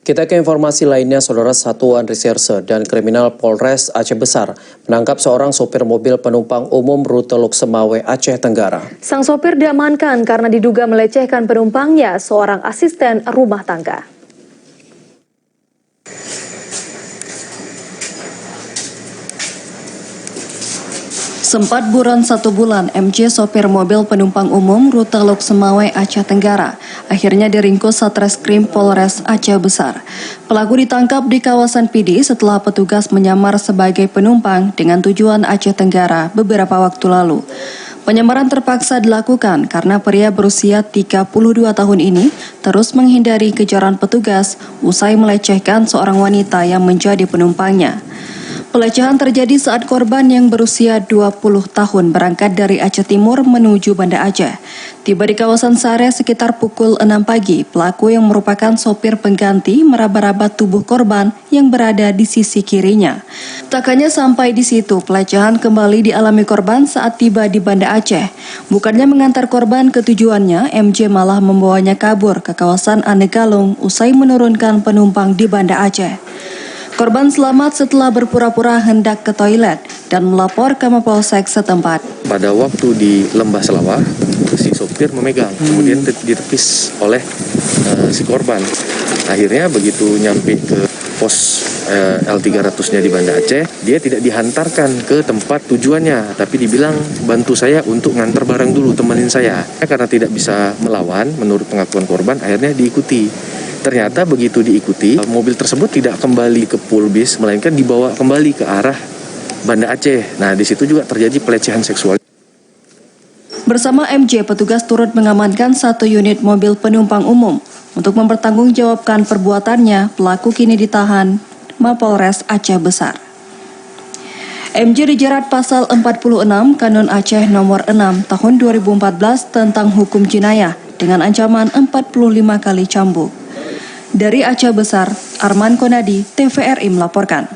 Kita ke informasi lainnya, Saudara. Satuan Reserse dan Kriminal Polres Aceh Besar menangkap seorang sopir mobil penumpang umum rute Lok Semawe, Aceh Tenggara. Sang sopir diamankan karena diduga melecehkan penumpangnya, seorang asisten rumah tangga. Sempat buron 1 bulan, MJ sopir mobil penumpang umum rute Lok Semawe, Aceh Tenggara, akhirnya diringkus Satreskrim Polres Aceh Besar. Pelaku ditangkap di kawasan Pidi setelah petugas menyamar sebagai penumpang dengan tujuan Aceh Tenggara beberapa waktu lalu. Penyamaran terpaksa dilakukan karena pria berusia 32 tahun ini terus menghindari kejaran petugas usai melecehkan seorang wanita yang menjadi penumpangnya. Pelecehan terjadi saat korban yang berusia 20 tahun berangkat dari Aceh Timur menuju Banda Aceh. Tiba di kawasan Sare sekitar pukul 6 pagi, pelaku yang merupakan sopir pengganti meraba-raba tubuh korban yang berada di sisi kirinya. Tak hanya sampai di situ, pelecehan kembali dialami korban saat tiba di Banda Aceh. Bukannya mengantar korban ke tujuannya, MJ malah membawanya kabur ke kawasan Anegalung usai menurunkan penumpang di Banda Aceh. Korban selamat setelah berpura-pura hendak ke toilet dan melapor ke Mapolsek setempat. Pada waktu di Lembah Selawah, si sopir memegang, kemudian ditepis oleh si korban. Akhirnya begitu nyampe ke pos L300-nya di Banda Aceh, dia tidak dihantarkan ke tempat tujuannya, tapi dibilang bantu saya untuk ngantar barang dulu, temenin saya. Karena tidak bisa melawan, menurut pengakuan korban, akhirnya diikuti. Ternyata begitu diikuti, mobil tersebut tidak kembali ke pool bis, melainkan dibawa kembali ke arah Banda Aceh. Nah, di situ juga terjadi pelecehan seksual. Bersama MJ, petugas turut mengamankan 1 unit mobil penumpang umum. Untuk mempertanggungjawabkan perbuatannya, pelaku kini ditahan Mapolres Aceh Besar. MJ dijerat pasal 46 Kanun Aceh nomor 6 tahun 2014 tentang hukum jinayah dengan ancaman 45 kali cambuk. Dari Aceh Besar, Arman Konadi, TVRI melaporkan.